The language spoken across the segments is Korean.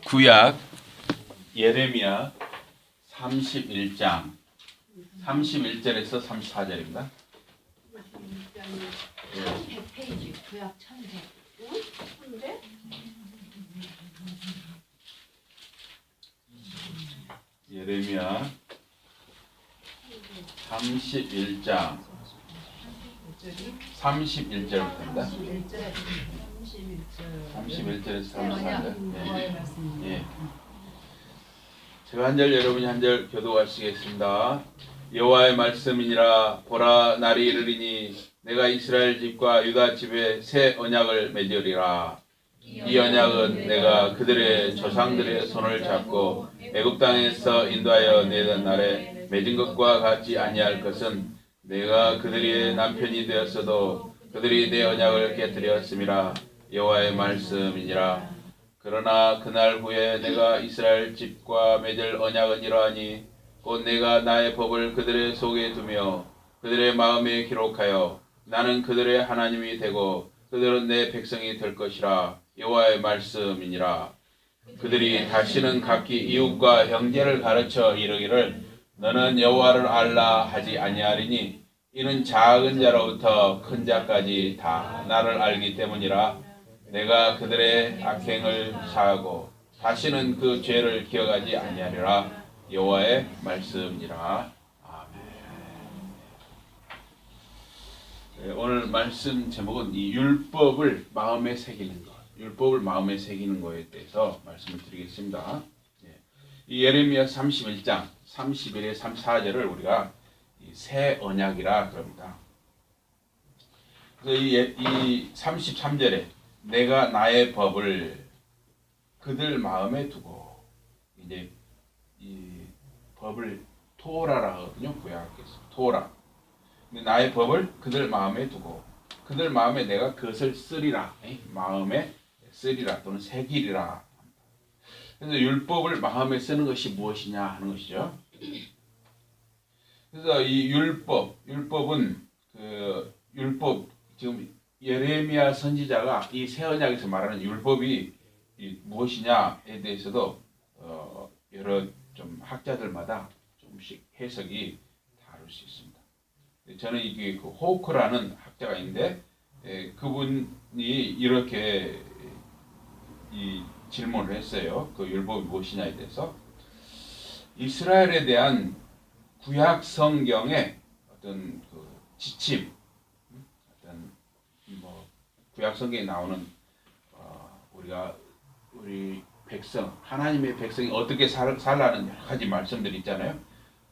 구약 예레미야 31장 31절에서 34절입니다. 1100페이지 구약 1100. 근데 예레미야 31장 31절부터입니다. 31절에서 34절. 예. 제가 한 절 여러분이 한 절 교독하시겠습니다. 여호와의 말씀이니라. 보라, 날이 이르리니 내가 이스라엘 집과 유다 집에 새 언약을 맺으리라. 이 언약은 내가 그들의 조상들의 손을 잡고 애굽 땅에서 인도하여 내던 날에 맺은 것과 같지 아니할 것은 내가 그들의 남편이 되었어도 그들이 내 언약을 깨뜨렸음이라. 여호와의 말씀이니라. 그러나 그날 후에 내가 이스라엘 집과 맺을 언약은 이러하니 곧 내가 나의 법을 그들의 속에 두며 그들의 마음에 기록하여 나는 그들의 하나님이 되고 그들은 내 백성이 될 것이라. 여호와의 말씀이니라. 그들이 다시는 각기 이웃과 형제를 가르쳐 이르기를 너는 여호와를 알라 하지 아니하리니 이는 작은 자로부터 큰 자까지 다 나를 알기 때문이라. 내가 그들의 악행을 사하고 다시는 그 죄를 기억하지 아니하리라. 여호와의 말씀이라. 아멘. 네, 오늘 말씀 제목은 이 율법을 마음에 새기는 것, 율법을 마음에 새기는 것에 대해서 말씀을 드리겠습니다. 이 예레미야 31장 31에 34절을 우리가 새 언약이라 그럽니다. 그래서 이 33절에 내가 나의 법을 그들 마음에 두고, 이제 이 법을 토라라 하거든요. 구약에서 토라. 근데 나의 법을 그들 마음에 두고 그들 마음에 내가 그것을 쓰리라. 마음에 쓰리라 또는 새기리라. 그래서 율법을 마음에 쓰는 것이 무엇이냐 하는 것이죠. 그래서 이 율법은 율법 지금 예레미야 선지자가 이 새 언약에서 말하는 율법이 무엇이냐에 대해서도 여러 좀 학자들마다 조금씩 해석이 다를 수 있습니다. 저는 이게 그 호크라는 학자가 있는데 그분이 이렇게 이 질문을 했어요. 그 율법이 무엇이냐에 대해서 이스라엘에 대한 구약 성경의 어떤 그 지침, 어떤 뭐 구약 성경에 나오는 우리 백성, 하나님의 백성이 어떻게 살라는 여러 가지 말씀들이 있잖아요.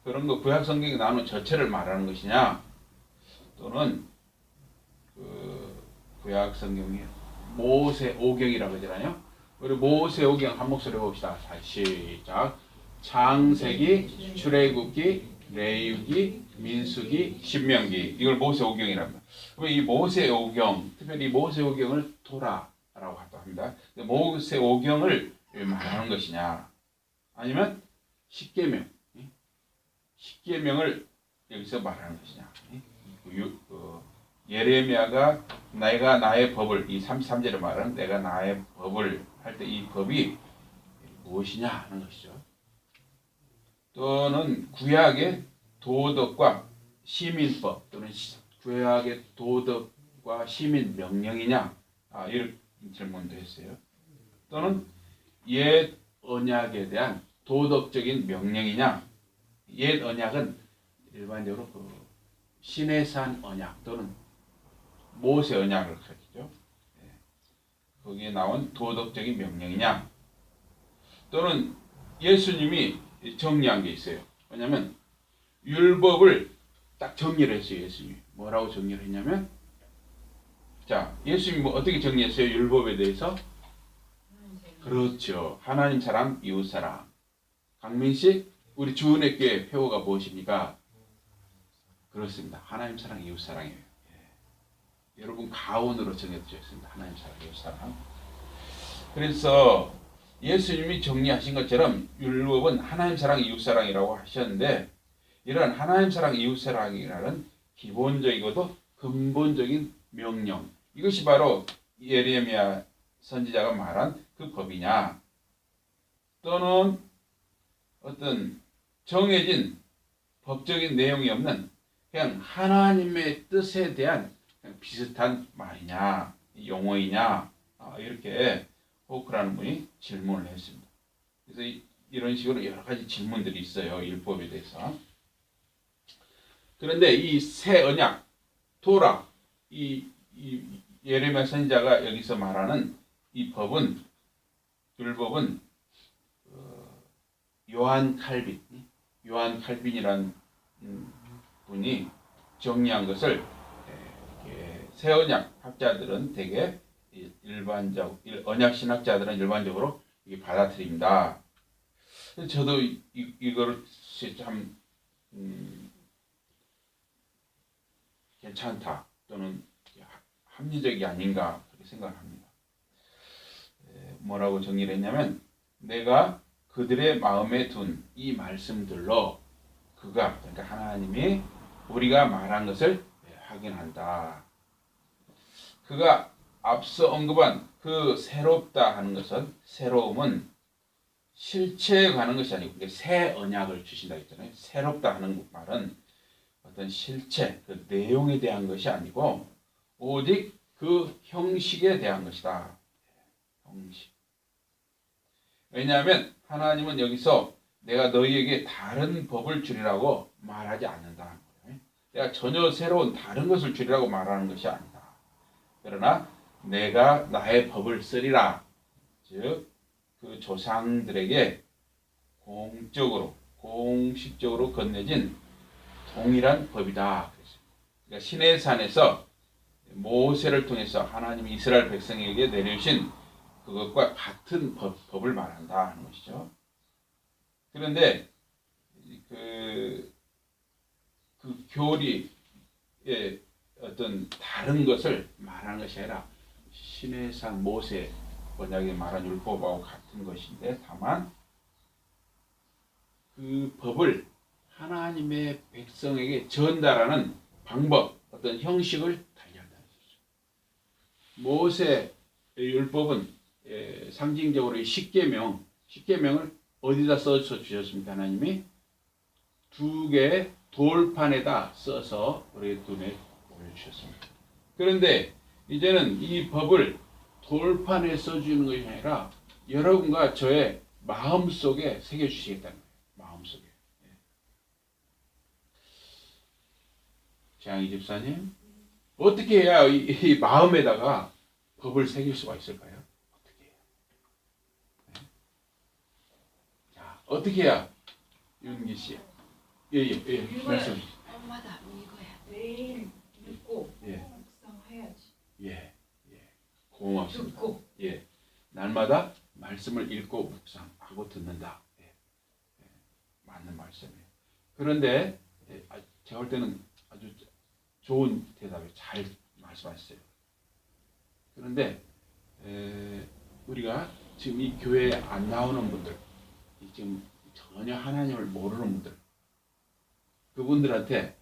그런 거 구약 성경에 나오는 전체를 말하는 것이냐, 또는 그 구약 성경이 모세오경이라고 하잖아요. 우리 모세오경 한 목소리 봅시다. 시작. 창세기, 출애굽기, 레위기, 민수기, 신명기, 이걸 모세오경이랍니다. 이 모세오경, 특별히 모세오경을 토라라고 합니다. 모세오경을 말하는 것이냐, 아니면 십계명을 여기서 말하는 것이냐. 예레미야가 내가 나의 법을, 이 33절에 말하는 내가 나의 법을 할 때 이 법이 무엇이냐 하는 것이죠. 또는 구약의 도덕과 시민법, 또는 구약의 도덕과 시민 명령이냐, 이런 질문도 했어요. 또는 옛 언약에 대한 도덕적인 명령이냐. 옛 언약은 일반적으로 그 시내산 언약 또는 모세 언약을 가리키죠. 거기에 나온 도덕적인 명령이냐, 또는 예수님이 정리한 게 있어요. 왜냐하면 율법을 딱 정리를 했어요. 예수님이 뭐라고 정리를 했냐면, 자, 예수님이 뭐 어떻게 정리했어요? 율법에 대해서? 그렇죠. 하나님 사랑, 이웃 사랑. 강민식, 우리 주은혜 교회 표어가 무엇입니까? 그렇습니다. 하나님 사랑, 이웃 사랑이에요. 여러분 가온으로 정해졌습니다. 하나님 사랑, 이웃 사랑. 그래서 예수님이 정리하신 것처럼 율법은 하나님 사랑, 이웃 사랑이라고 하셨는데, 이런 하나님 사랑, 이웃 사랑이라는 기본적이고도 근본적인 명령, 이것이 바로 예레미야 선지자가 말한 그 법이냐. 또는 어떤 정해진 법적인 내용이 없는 그냥 하나님의 뜻에 대한 그냥 비슷한 말이냐, 용어이냐, 이렇게 호크라는 분이 질문을 했습니다. 그래서 이런 식으로 여러 가지 질문들이 있어요. 율법에 대해서. 그런데 이 새 언약, 토라, 이 예레미야 선지자가 여기서 말하는 이 법은, 율법은 요한 칼빈이라는 분이 정리한 것을 새 언약 학자들은 대개 언약 신학자들은 일반적으로 이게 받아들입니다. 저도 이거를 참 괜찮다 또는 합리적이 아닌가 그렇게 생각합니다. 뭐라고 정리를 했냐면 내가 그들의 마음에 둔 이 말씀들로 그러니까 하나님이 우리가 말한 것을 확인한다. 그가 앞서 언급한 그 새롭다 하는 것은 새로움은 실체에 관한 것이 아니고 새 언약을 주신다 했잖아요. 새롭다 하는 말은 어떤 실체, 그 내용에 대한 것이 아니고 오직 그 형식에 대한 것이다. 형식. 왜냐하면 하나님은 여기서 내가 너희에게 다른 법을 주리라고 말하지 않는다. 내가 전혀 새로운 다른 것을 주리라고 말하는 것이 아니다. 그러나 내가 나의 법을 쓰리라. 즉, 그 조상들에게 공식적으로 건네진 동일한 법이다. 그러니까 시내산에서 모세를 통해서 하나님이 이스라엘 백성에게 내려주신 그것과 같은 법을 말한다 하는 것이죠. 그런데 그 교리의 어떤 다른 것을 말하는 것이 아니라 시내산 모세 언약에 말한 율법하고 같은 것인데 다만 그 법을 하나님의 백성에게 전달하는 방법, 어떤 형식을 달리한다는 것이죠. 모세의 율법은 상징적으로 십계명을 어디다 써서 주셨습니까? 하나님이 두 개의 돌판에다 써서 우리 눈에 보여주셨습니다. 그런데 이제는 이 법을 돌판에 써주는 것이 아니라 여러분과 저의 마음속에 새겨주시겠다는 거예요. 마음속에. 장희 집사님, 어떻게 해야 이 마음에다가 법을 새길 수가 있을까요? 어떻게 해요? 자, 어떻게 해야? 윤기 씨. 예. 말씀. 엄마다 이거야. 매일 읽고 묵상해야지. 예. 고맙습니다. 듣고. 예. 날마다 말씀을 읽고 묵상하고 듣는다. 맞는 말씀이에요. 그런데 제가 볼 때는 아주 좋은 대답을 잘 말씀하셨어요. 그런데 우리가 지금 이 교회에 안 나오는 분들, 지금 전혀 하나님을 모르는 분들, 그분들한테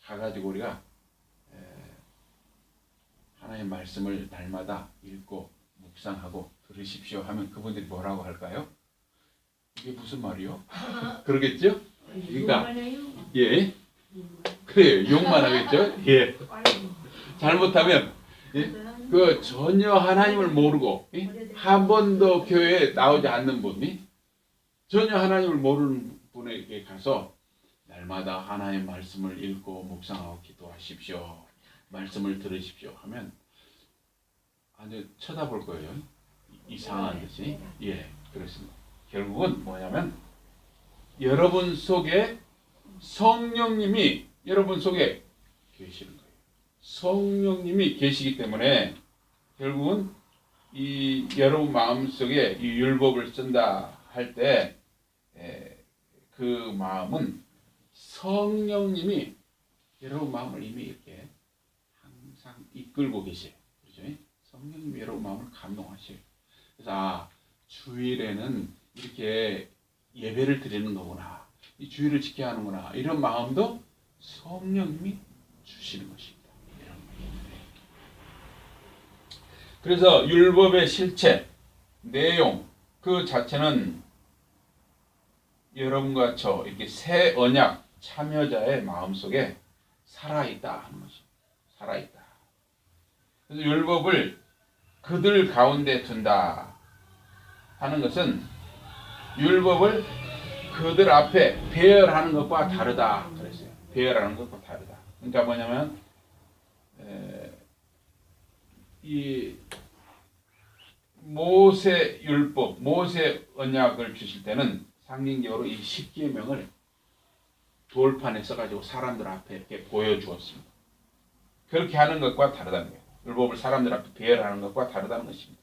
가가지고 우리가 하나님의 말씀을 날마다 읽고 묵상하고 들으십시오 하면 그분들이 뭐라고 할까요? 이게 무슨 말이요? 그러겠죠? 그러니까 예, 그래요. 욕만 하겠죠? 예. 잘못하면 그 전혀 하나님을 모르고 한 번도 교회에 나오지 않는 분이 전혀 하나님을 모르는 분에게 가서 날마다 하나님의 말씀을 읽고 묵상하고 기도하십시오. 말씀을 들으십시오 하면 아주 쳐다볼 거예요. 이상한 듯이. 예, 그렇습니다. 결국은 뭐냐면 여러분 속에 성령님이 여러분 속에 계시는 거예요. 성령님이 계시기 때문에 결국은 이 여러분 마음속에 이 율법을 쓴다 할 때 그 마음은 성령님이 여러분 마음을 이미 이렇게 항상 이끌고 계세요. 그렇죠? 성령님이 여러분 마음을 감동하셔요. 그래서 주일에는 이렇게 예배를 드리는 거구나. 이 주일을 지켜야 하는구나. 이런 마음도 성령님이 주시는 것입니다. 그래서 율법의 실체, 내용 그 자체는 여러분과 저 이렇게 새 언약 참여자의 마음속에 살아있다 하는 것이 살아있다. 그래서 율법을 그들 가운데 둔다 하는 것은 율법을 그들 앞에 배열하는 것과 다르다 그랬어요. 배열하는 것과 다르다. 그러니까 뭐냐면 이 모세 율법, 모세 언약을 주실 때는 상징적으로 이 십계명을 돌판에 써가지고 사람들 앞에 이렇게 보여주었습니다. 그렇게 하는 것과 다르다는 거예요. 율법을 사람들 앞에 배열하는 것과 다르다는 것입니다.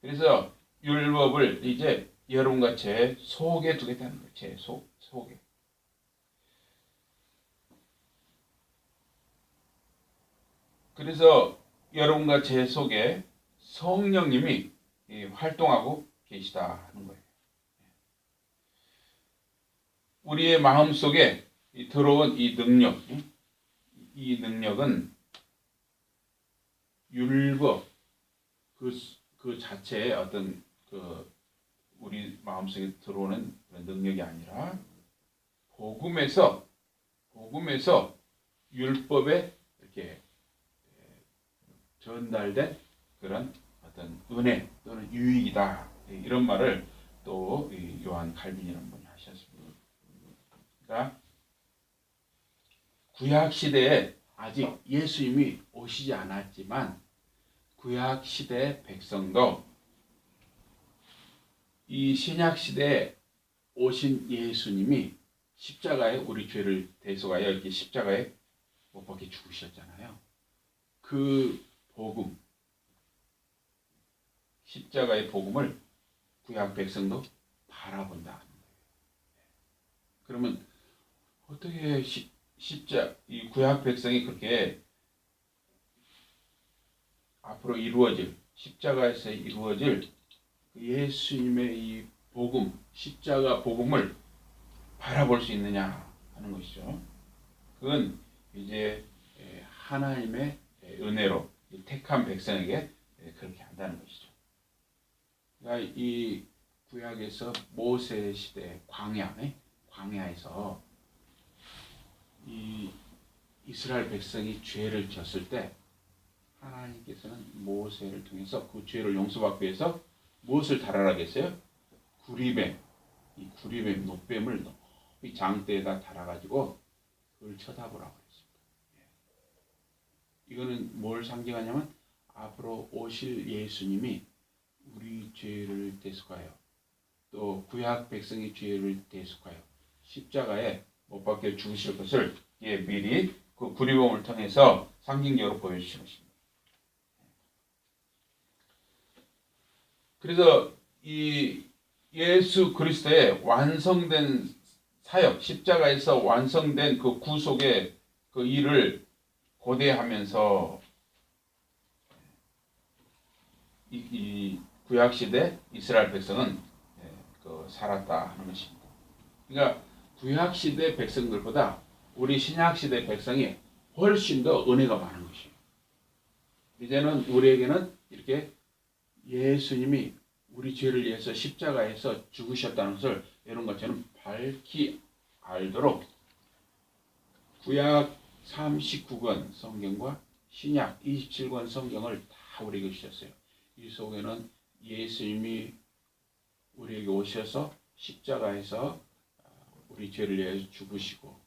그래서 율법을 이제 여러분과 제 속에 두겠다는 거예요. 제 속에. 그래서 여러분과 제 속에 성령님이 활동하고 계시다 하는 거예요. 우리의 마음 속에 들어온 이 능력, 이 능력은 율법 그 자체의 어떤 우리 마음 속에 들어오는 그런 능력이 아니라 복음에서 율법에 이렇게 전달된 그런 어떤 은혜 또는 유익이다. 이런 말을 또 요한 칼빈이라는 분이 하셨습니다. 그러니까 구약 시대에 아직 예수님이 오시지 않았지만 구약 시대 백성도 이 신약 시대에 오신 예수님이 십자가에 우리 죄를 대속하여 이렇게 십자가에 못 박혀 죽으셨잖아요. 그 복음, 십자가의 복음을 구약 백성도 바라본다. 그러면 어떻게 이 구약 백성이 그렇게 앞으로 이루어질 십자가에서 이루어질 예수님의 이 복음, 십자가 복음을 바라볼 수 있느냐 하는 것이죠. 그건 이제 하나님의 은혜로 택한 백성에게 그렇게 한다는 것이죠. 그러니까 이 구약에서 모세 시대 광야에서 이 이스라엘 백성이 죄를 졌을 때 하나님께서는 모세를 통해서 그 죄를 용서받기 위해서 무엇을 달아라 했어요? 구리뱀, 이 구리뱀 노뱀을 이 장대에다 달아가지고 그걸 쳐다보라고 했습니다. 이거는 뭘 상징하냐면 앞으로 오실 예수님이 우리 죄를 대속하여 또 구약 백성의 죄를 대속하여 십자가에 못 박혀 죽으실 것을 미리 그 구리뱀을 통해서 상징적으로 보여주신 것입니다. 그래서 이 예수 그리스도의 완성된 사역, 십자가에서 완성된 그 구속의 그 일을 고대하면서 이 구약 시대 이스라엘 백성은 살았다 하는 것입니다. 그러니까 구약 시대 백성들보다 우리 신약 시대 백성이 훨씬 더 은혜가 많은 것이에요. 이제는 우리에게는 이렇게 예수님이 우리 죄를 위해서 십자가에서 죽으셨다는 것을 이런 것처럼 밝히 알도록 구약 39권 성경과 신약 27권 성경을 다 우리에게 주셨어요. 이 속에는 예수님이 우리에게 오셔서 십자가에서 우리 죄를 위해서 죽으시고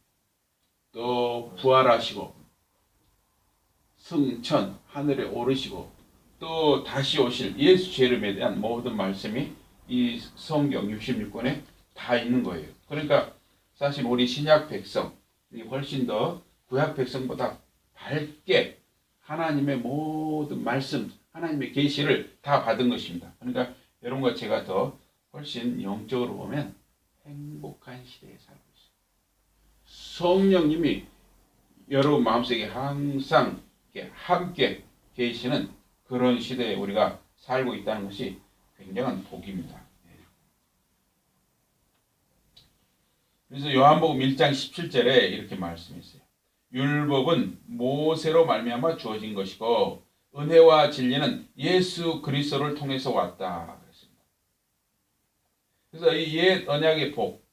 또 부활하시고 승천 하늘에 오르시고 또 다시 오실 예수 죄름에 대한 모든 말씀이 이 성경 66권에 다 있는 거예요. 그러니까 사실 우리 신약 백성이 훨씬 더 구약 백성보다 밝게 하나님의 모든 말씀, 하나님의 계시를 다 받은 것입니다. 그러니까 여러분과 제가 더 훨씬 영적으로 보면 행복한 시대에 살고 있어요. 성령님이 여러분 마음속에 항상 함께 계시는 그런 시대에 우리가 살고 있다는 것이 굉장한 복입니다. 그래서 요한복음 1장 17절에 이렇게 말씀했어요. 율법은 모세로 말미암아 주어진 것이고 은혜와 진리는 예수 그리스도를 통해서 왔다 그랬습니다. 그래서 이 옛 언약의 복,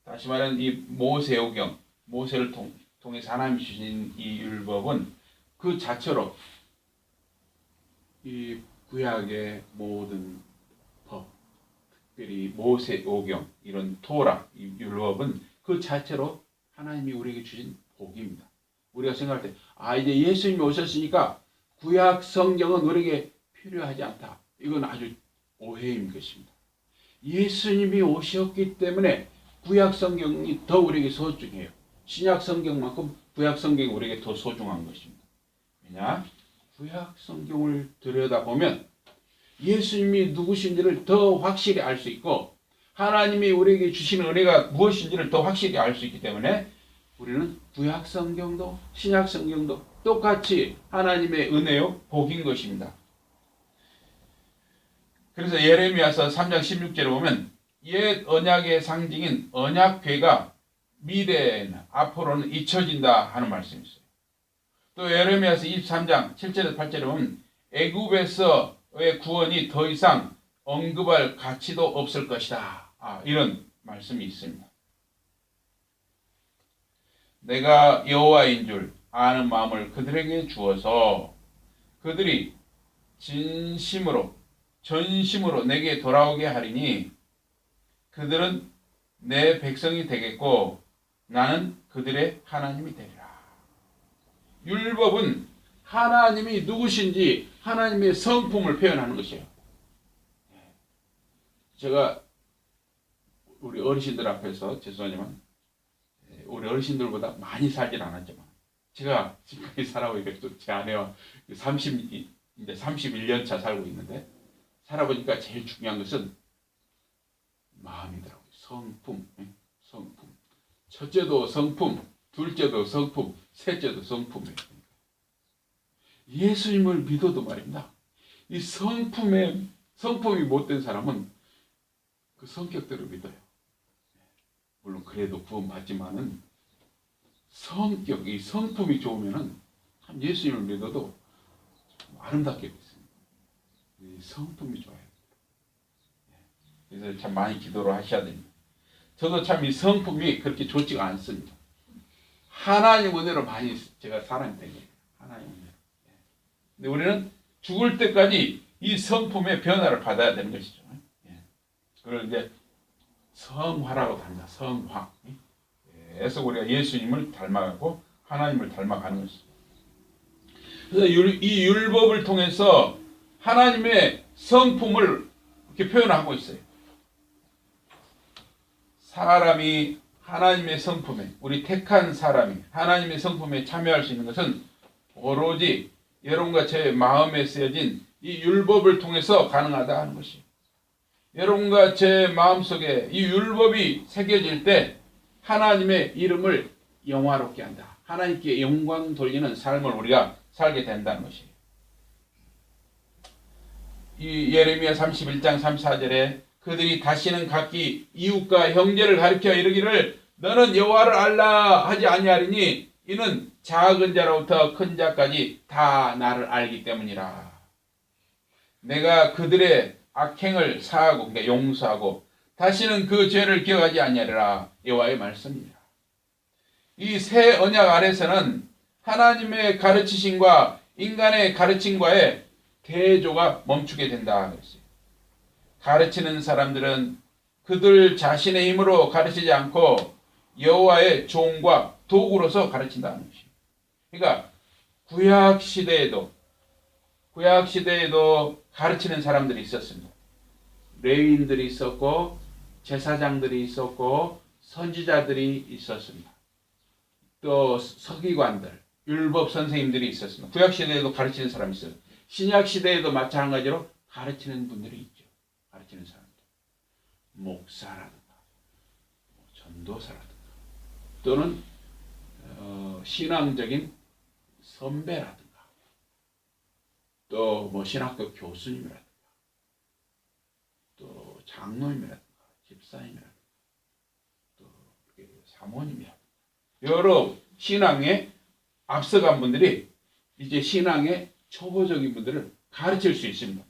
다시 말하는 이 모세오경, 모세를 통해서 하나님이 주신 이 율법은 그 자체로 이 구약의 모든 법, 특별히 모세오경, 이런 토라, 이 율법은 그 자체로 하나님이 우리에게 주신 복입니다. 우리가 생각할 때, 이제 예수님이 오셨으니까 구약 성경은 우리에게 필요하지 않다. 이건 아주 오해인 것입니다. 예수님이 오셨기 때문에 구약 성경이 더 우리에게 소중해요. 신약 성경만큼 구약 성경이 우리에게 더 소중한 것입니다. 왜냐? 구약 성경을 들여다보면 예수님이 누구신지를 더 확실히 알 수 있고 하나님이 우리에게 주시는 은혜가 무엇인지를 더 확실히 알 수 있기 때문에 우리는 구약 성경도 신약 성경도 똑같이 하나님의 은혜요 복인 것입니다. 그래서 예레미야서 3장 16절에 보면 옛 언약의 상징인 언약궤가 미래에는 앞으로는 잊혀진다 하는 말씀이 있어요. 또 예레미야서 23장 7절에서 8절에 보면 애굽에서의 구원이 더 이상 언급할 가치도 없을 것이다. 이런 말씀이 있습니다. 내가 여호와인 줄 아는 마음을 그들에게 주어서 그들이 전심으로 내게 돌아오게 하리니 그들은 내 백성이 되겠고 나는 그들의 하나님이 되리라. 율법은 하나님이 누구신지 하나님의 성품을 표현하는 것이에요. 제가 우리 어르신들 앞에서 죄송하지만 우리 어르신들보다 많이 살진 않았지만 제가 지금까지 살아보니까 또 제 아내와 이제 31년 차 살고 있는데 살아보니까 제일 중요한 것은 마음이더라고요. 성품. 첫째도 성품, 둘째도 성품, 셋째도 성품이에요. 예수님을 믿어도 말입니다. 이 성품이 못된 사람은 그 성격대로 믿어요. 물론 그래도 구원받지만은 이 성품이 좋으면은 참 예수님을 믿어도 아름답게 믿습니다. 이 성품이 좋아요. 그래서 참 많이 기도를 하셔야 됩니다. 저도 참 이 성품이 그렇게 좋지가 않습니다. 하나님 은혜로 많이 제가 사람이 된 거예요. 하나님 은혜로. 근데 우리는 죽을 때까지 이 성품의 변화를 받아야 되는 것이죠. 그걸 이제 성화라고 합니다. 성화. 그래서 우리가 예수님을 닮아가고 하나님을 닮아가는 것이죠. 그래서 이 율법을 통해서 하나님의 성품을 이렇게 표현하고 있어요. 사람이 하나님의 성품에, 우리 택한 사람이 하나님의 성품에 참여할 수 있는 것은 오로지 여러분과 제 마음에 쓰여진 이 율법을 통해서 가능하다 하는 것이에요. 여러분과 제 마음속에 이 율법이 새겨질 때 하나님의 이름을 영화롭게 한다. 하나님께 영광 돌리는 삶을 우리가 살게 된다는 것이에요. 이 예레미야 31장 34절에 그들이 다시는 각기 이웃과 형제를 가리켜 이르기를 너는 여호와를 알라 하지 아니하리니 이는 작은 자로부터 큰 자까지 다 나를 알기 때문이라. 내가 그들의 악행을 사하고 그러니까 용서하고 다시는 그 죄를 기억하지 아니하리라. 여호와의 말씀입니다. 이 새 언약 아래서는 하나님의 가르치심과 인간의 가르침과의 대조가 멈추게 된다 그랬어요. 가르치는 사람들은 그들 자신의 힘으로 가르치지 않고 여호와의 종과 도구로서 가르친다는 것이에요. 그러니까 구약 시대에도 가르치는 사람들이 있었습니다. 레위인들이 있었고 제사장들이 있었고 선지자들이 있었습니다. 또 서기관들, 율법 선생님들이 있었습니다. 구약 시대에도 가르치는 사람이 있어요. 신약 시대에도 마찬가지로 가르치는 분들이 있죠. 가르치는 사람들. 목사라든가 전도사라든가 또는 신앙적인 선배라든가 또 신학교 교수님이라든가 또 장로님이라든가 집사님이라든가 또 사모님이라든가 여러 신앙에 앞서간 분들이 이제 신앙의 초보적인 분들을 가르칠 수 있습니다.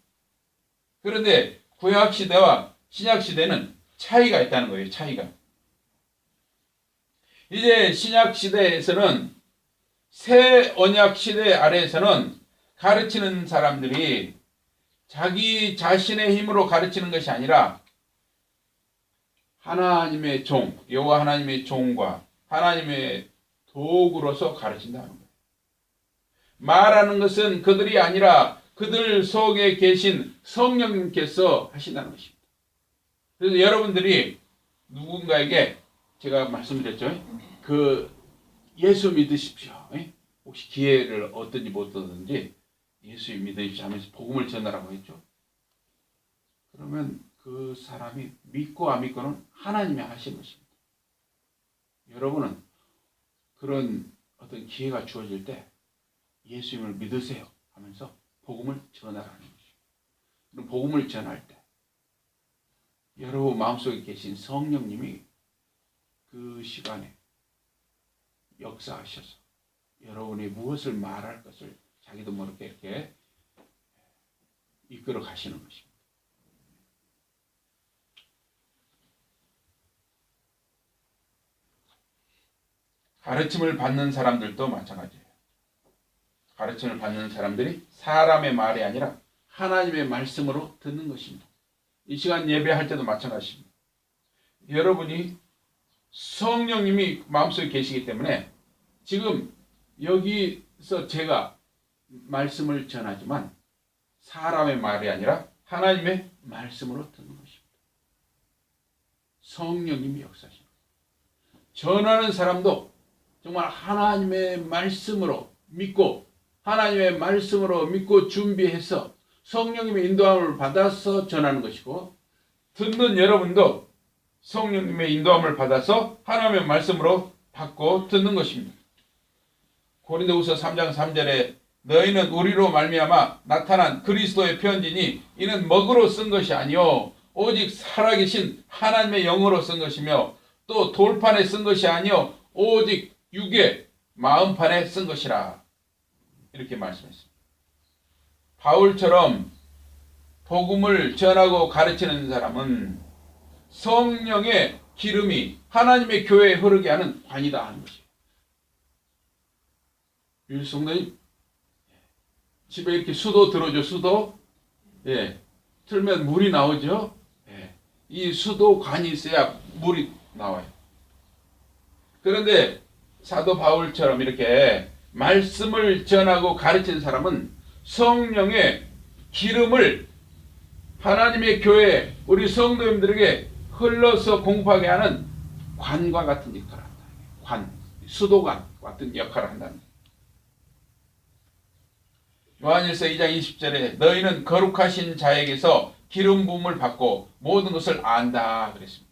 그런데 구약 시대와 신약 시대는 차이가 있다는 거예요. 차이가. 이제 신약 시대에서는 새 언약 시대 아래에서는 가르치는 사람들이 자기 자신의 힘으로 가르치는 것이 아니라 하나님의 종, 여호와 하나님의 종과 하나님의 도구로서 가르친다는 거예요. 말하는 것은 그들이 아니라 그들 속에 계신 성령님께서 하신다는 것입니다. 그래서 여러분들이 누군가에게 제가 말씀드렸죠. 그 예수 믿으십시오. 혹시 기회를 얻든지 못 얻든지 예수 믿으십시오 하면서 복음을 전하라고 했죠. 그러면 그 사람이 믿고 안 믿고는 하나님이 하신 것입니다. 여러분은 그런 어떤 기회가 주어질 때 예수님을 믿으세요 하면서 복음을 전하라는 것입니다. 그럼 복음을 전할 때 여러분 마음속에 계신 성령님이 그 시간에 역사하셔서 여러분이 무엇을 말할 것을 자기도 모르게 이렇게 이끌어 가시는 것입니다. 가르침을 받는 사람들도 마찬가지예요. 가르침을 받는 사람들이 사람의 말이 아니라 하나님의 말씀으로 듣는 것입니다. 이 시간 예배할 때도 마찬가지입니다. 여러분이 성령님이 마음속에 계시기 때문에 지금 여기서 제가 말씀을 전하지만 사람의 말이 아니라 하나님의 말씀으로 듣는 것입니다. 성령님이 역사하시는 거예요. 전하는 사람도 정말 하나님의 말씀으로 믿고 하나님의 말씀으로 믿고 준비해서 성령님의 인도함을 받아서 전하는 것이고 듣는 여러분도 성령님의 인도함을 받아서 하나님의 말씀으로 받고 듣는 것입니다. 고린도후서 3장 3절에 너희는 우리로 말미암아 나타난 그리스도의 편지니 이는 먹으로 쓴 것이 아니요 오직 살아계신 하나님의 영으로 쓴 것이며 또 돌판에 쓴 것이 아니요 오직 육의 마음판에 쓴 것이라. 이렇게 말씀했습니다. 바울처럼 복음을 전하고 가르치는 사람은 성령의 기름이 하나님의 교회에 흐르게 하는 관이다 하는 것이에요. 유일성도님 집에 이렇게 수도 들어오죠. 수도. 예. 틀면 물이 나오죠. 예. 이 수도관이 있어야 물이 나와요. 그런데 사도 바울처럼 이렇게 말씀을 전하고 가르치는 사람은 성령의 기름을 하나님의 교회 우리 성도님들에게 흘러서 공부하게 하는 관과 같은 역할을 한다. 관, 수도관 같은 역할을 한다는 거예요. 요한일서 2장 20절에 너희는 거룩하신 자에게서 기름 부음을 받고 모든 것을 안다 그랬습니다.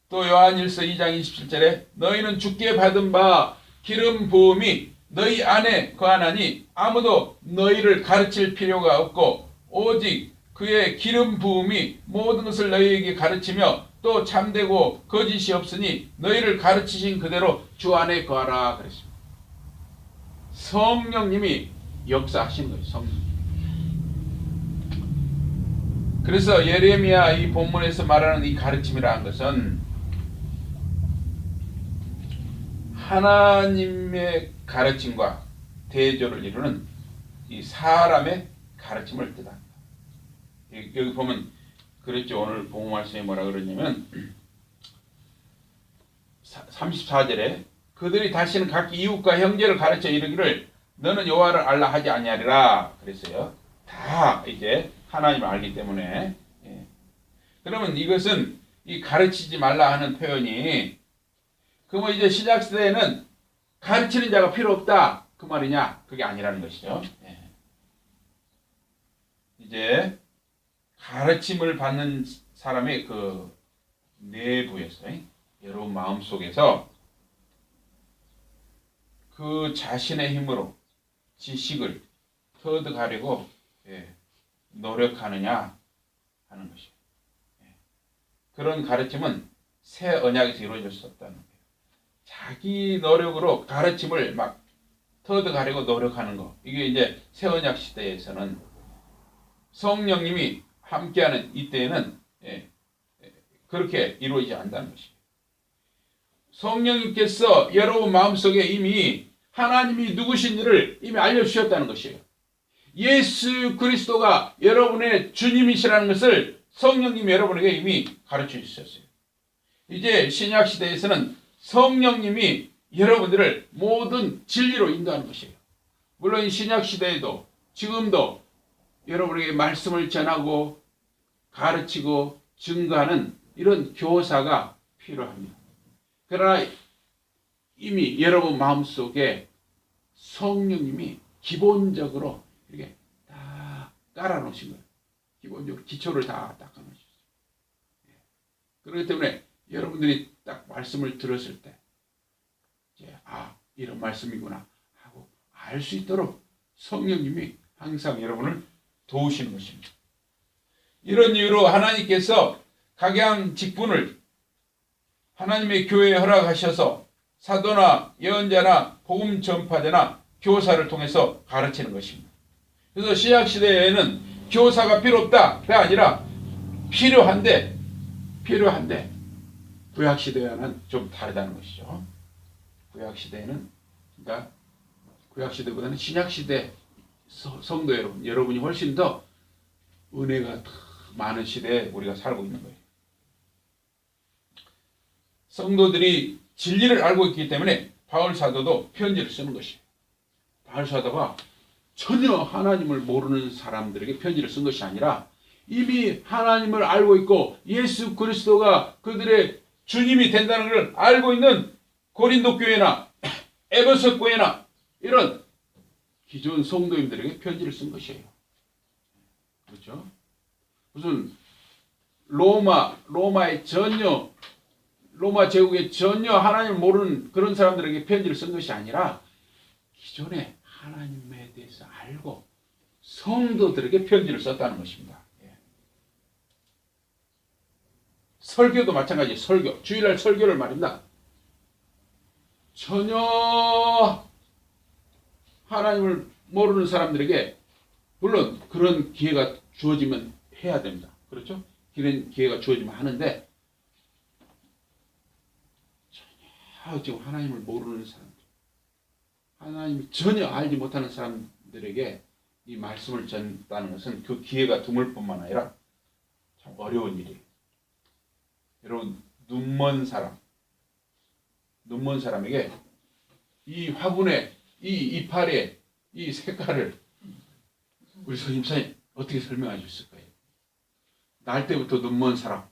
또 요한일서 2장 27절에 너희는 주께 받은 바 기름 부음이 너희 안에 거하나니 아무도 너희를 가르칠 필요가 없고 오직 그의 기름 부음이 모든 것을 너희에게 가르치며 또 참되고 거짓이 없으니 너희를 가르치신 그대로 주 안에 거하라 그랬습니다. 성령님이 역사하신 거예요. 성령님. 그래서 예레미야 이 본문에서 말하는 이 가르침이라는 것은 하나님의 가르침과 대조를 이루는 이 사람의 가르침을 뜻합니다. 여기 보면 그랬죠. 오늘 본문 말씀에 뭐라 그러냐면 34절에 그들이 다시는 각 이웃과 형제를 가르쳐 이르기를 너는 여호와를 알라 하지 아니하리라 그랬어요. 다 이제 하나님을 알기 때문에. 예. 그러면 이것은 이 가르치지 말라 하는 표현이 그러면 이제 신약 시대에는 가르치는 자가 필요 없다 그 말이냐? 그게 아니라는 것이죠. 예. 이제 가르침을 받는 사람의 그 내부에서 여러분 마음속에서 그 자신의 힘으로 지식을 터득하려고 노력하느냐 하는 것이에요. 그런 가르침은 새 언약에서 이루어질 수 없다는 거예요. 자기 노력으로 가르침을 막 터득하려고 노력하는 거. 이게 이제 새 언약 시대에서는 성령님이 함께하는 이때에는 그렇게 이루어지지 않는다는 것이에요. 성령님께서 여러분 마음속에 이미 하나님이 누구신지를 이미 알려주셨다는 것이에요. 예수 그리스도가 여러분의 주님이시라는 것을 성령님이 여러분에게 이미 가르쳐 주셨어요. 이제 신약시대에서는 성령님이 여러분들을 모든 진리로 인도하는 것이에요. 물론 신약시대에도 지금도 여러분에게 말씀을 전하고 가르치고 증거하는 이런 교사가 필요합니다. 그러나 이미 여러분 마음속에 성령님이 기본적으로 이렇게 다 깔아놓으신 거예요. 기본적으로 기초를 다 닦아놓으셨어요. 그렇기 때문에 여러분들이 딱 말씀을 들었을 때 이제 이런 말씀이구나 하고 알 수 있도록 성령님이 항상 여러분을 도우시는 것입니다. 이런 이유로 하나님께서 각양 직분을 하나님의 교회에 허락하셔서 사도나 예언자나 복음 전파자나 교사를 통해서 가르치는 것입니다. 그래서 신약시대에는 교사가 필요 없다가 아니라 필요한데 구약시대와는 좀 다르다는 것이죠. 구약시대에는 그러니까 구약시대보다는 신약시대 성도 여러분이 훨씬 더 은혜가 더 많은 시대에 우리가 살고 있는 거예요. 성도들이 진리를 알고 있기 때문에 바울 사도도 편지를 쓰는 것이에요. 바울 사도가 전혀 하나님을 모르는 사람들에게 편지를 쓴 것이 아니라 이미 하나님을 알고 있고 예수 그리스도가 그들의 주님이 된다는 걸 알고 있는 고린도 교회나 에베소 교회나 이런 기존 성도님들에게 편지를 쓴 것이에요. 그렇죠? 무슨 로마의 전혀 로마 제국에 전혀 하나님을 모르는 그런 사람들에게 편지를 쓴 것이 아니라 기존에 하나님에 대해서 알고 성도들에게 편지를 썼다는 것입니다. 설교도 마찬가지. 설교, 주일날 설교를 말입니다. 전혀 하나님을 모르는 사람들에게 물론 그런 기회가 주어지면 해야 됩니다. 그렇죠? 그런 기회가 주어지면 하는데 전혀 지금 하나님을 모르는 사람들, 하나님을 전혀 알지 못하는 사람들에게 이 말씀을 전다는 것은 그 기회가 드물 뿐만 아니라 참 어려운 일이에요. 여러분 눈먼 사람에게 이 화분에 이 이파리에 이 색깔을 우리 선임사님 어떻게 설명해 주실 거예요? 날 때부터 눈먼 사람,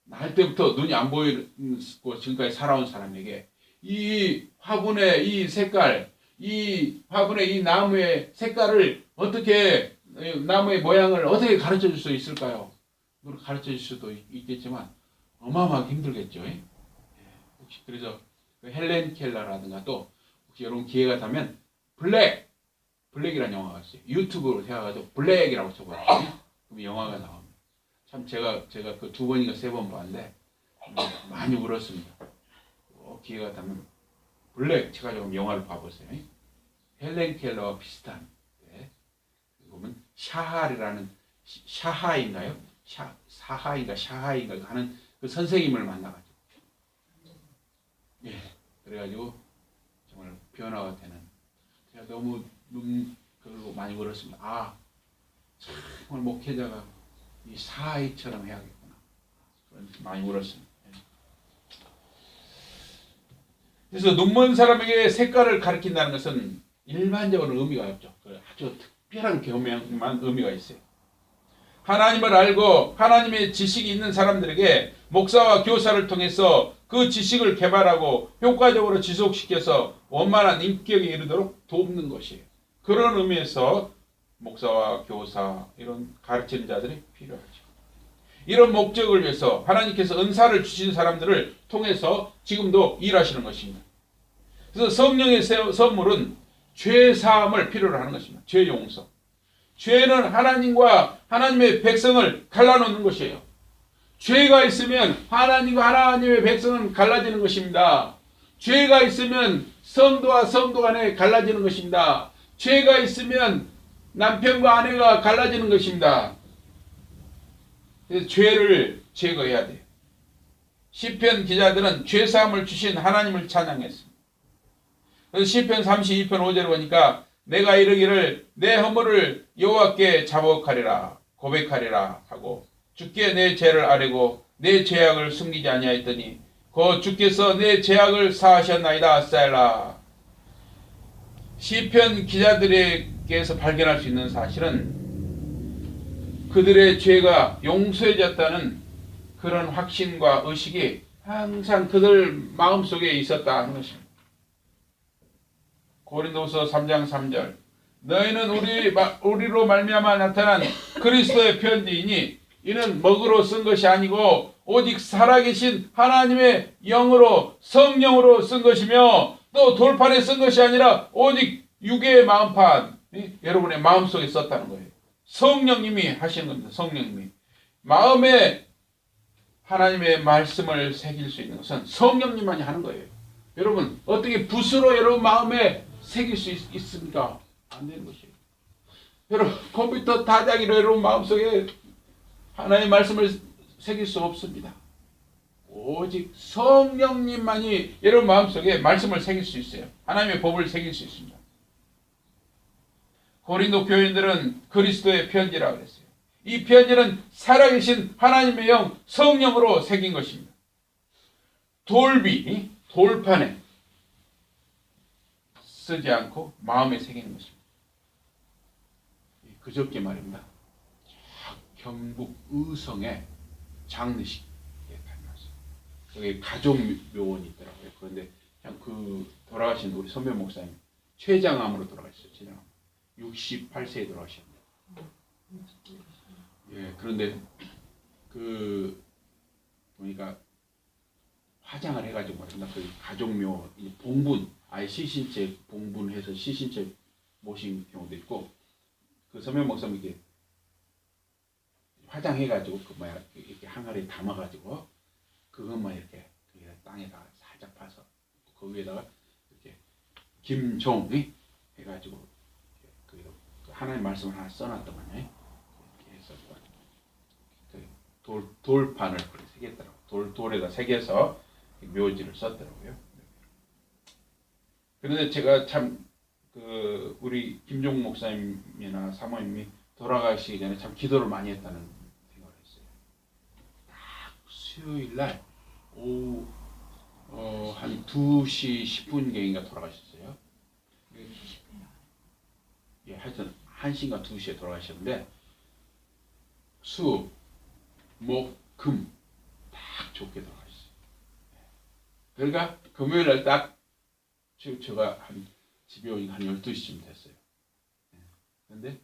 날 때부터 눈이 안 보이고 지금까지 살아온 사람에게 이 화분의 이 색깔, 이 화분의 이 나무의 색깔을 어떻게 나무의 모양을 어떻게 가르쳐 줄 수 있을까요? 물론 가르쳐 줄 수도 있겠지만 어마어마하게 힘들겠죠. 혹시 그래서 헬렌 켈러라든가 또 혹시 여러분 기회가 되면 블랙이라는 영화가 있어요. 유튜브로 해가지고 블랙이라고 쳐봐요. 그럼 영화가 나옵니다. 참 제가 그 2번인가 3번 봤는데 많이 울었습니다. 기회가 되면 블랙 쳐가지고 영화를 봐보세요. 헬렌 켈러와 비슷한 보면 샤하리라는 샤하인가요? 샤하인가 하는 그 선생님을 만나가지고 그래가지고 정말 변화가 되는 제가 너무 그걸로 많이 울었습니다. 정말 목회자가 이 사하이처럼 해야겠구나. 많이 울었습니다. 그래서 눈먼 사람에게 색깔을 가리킨다는 것은 일반적으로 의미가 없죠. 아주 특별한 교명만 의미가 있어요. 하나님을 알고 하나님의 지식이 있는 사람들에게 목사와 교사를 통해서 그 지식을 개발하고 효과적으로 지속시켜서 원만한 인격에 이르도록 돕는 것이에요. 그런 의미에서 목사와 교사 이런 가르치는 자들이 필요하죠. 이런 목적을 위해서 하나님께서 은사를 주신 사람들을 통해서 지금도 일하시는 것입니다. 그래서 성령의 선물은 죄 사함을 필요로 하는 것입니다. 죄 용서. 죄는 하나님과 하나님의 백성을 갈라놓는 것이에요. 죄가 있으면 하나님과 하나님의 백성은 갈라지는 것입니다. 죄가 있으면 성도와 성도 간에 갈라지는 것입니다. 죄가 있으면 남편과 아내가 갈라지는 것입니다. 그래서 죄를 제거해야 돼요. 시편 기자들은 죄사함을 주신 하나님을 찬양했습니다. 그래서 시편 32편 5절에 보니까 내가 이르기를 내 허물을 여호와께 자복하리라 고백하리라 하고 주께 내 죄를 아뢰고 내 죄악을 숨기지 아니하였더니 곧 주께서 내 죄악을 사하셨나이다. 셀라. 시편 기자들에게서 발견할 수 있는 사실은 그들의 죄가 용서해졌다는 그런 확신과 의식이 항상 그들 마음속에 있었다 하는 것입니다. 고린도서 3장 3절 너희는 우리로 말미암아 나타난 그리스도의 편지이니 이는 먹으로 쓴 것이 아니고 오직 살아계신 하나님의 영으로 성령으로 쓴 것이며 또 돌판에 쓴 것이 아니라 오직 육의 마음판 여러분의 마음속에 썼다는 거예요. 성령님이 하시는 겁니다. 성령님이 마음에 하나님의 말씀을 새길 수 있는 것은 성령님만이 하는 거예요. 여러분 어떻게 붓으로 여러분 마음에 새길 수 있습니까? 안 되는 것이에요. 여러분 컴퓨터 다자기로 여러분 마음속에 하나님의 말씀을 새길 수 없습니다. 오직 성령님만이 여러분 마음속에 말씀을 새길 수 있어요. 하나님의 법을 새길 수 있습니다. 고린도 교인들은 그리스도의 편지라고 그랬어요. 이 편지는 살아계신 하나님의 영 성령으로 새긴 것입니다. 돌판에 쓰지 않고 마음에 새기는 것입니다. 그저께 말입니다. 경북 의성의 장례식에 다녀왔어요. 여기 가족묘원이 있더라고요. 그런데 그냥 그 돌아가신 우리 선배 목사님 췌장암으로 돌아가셨어요. 췌장암. 68세에 돌아가셨네요. 예, 그런데 그 보니까 화장을 해가지고 말입니다. 그 가족묘 봉분 아예 시신체 봉분해서 시신체 모신 경우도 있고 그 선배 목사님 이렇게 화장해가지고 그 뭐야 이렇게 항아리에 담아가지고 그것만 이렇게 땅에다가 살짝 파서 그 위에다가 이렇게 김종 해가지고 그 하나님 말씀을 하나 써놨더만요. 이렇게 해서 그 돌판을 새겼더라고. 돌에다 새겨서 묘지를 썼더라고요. 그런데 제가 참 그 우리 김종 목사님이나 사모님이 돌아가시기 전에 참 기도를 많이 했다는 생각을 했어요. 딱 수요일 날 오후 한 2시 10분경인가 돌아가셨어요. 예, 하여튼 1시인가 2시에 돌아가셨는데 수, 목, 금 딱 좋게 돌아가셨어요. 그러니까 금요일 날 딱 제가 한 집에 오니까 한 12시쯤 됐어요. 그런데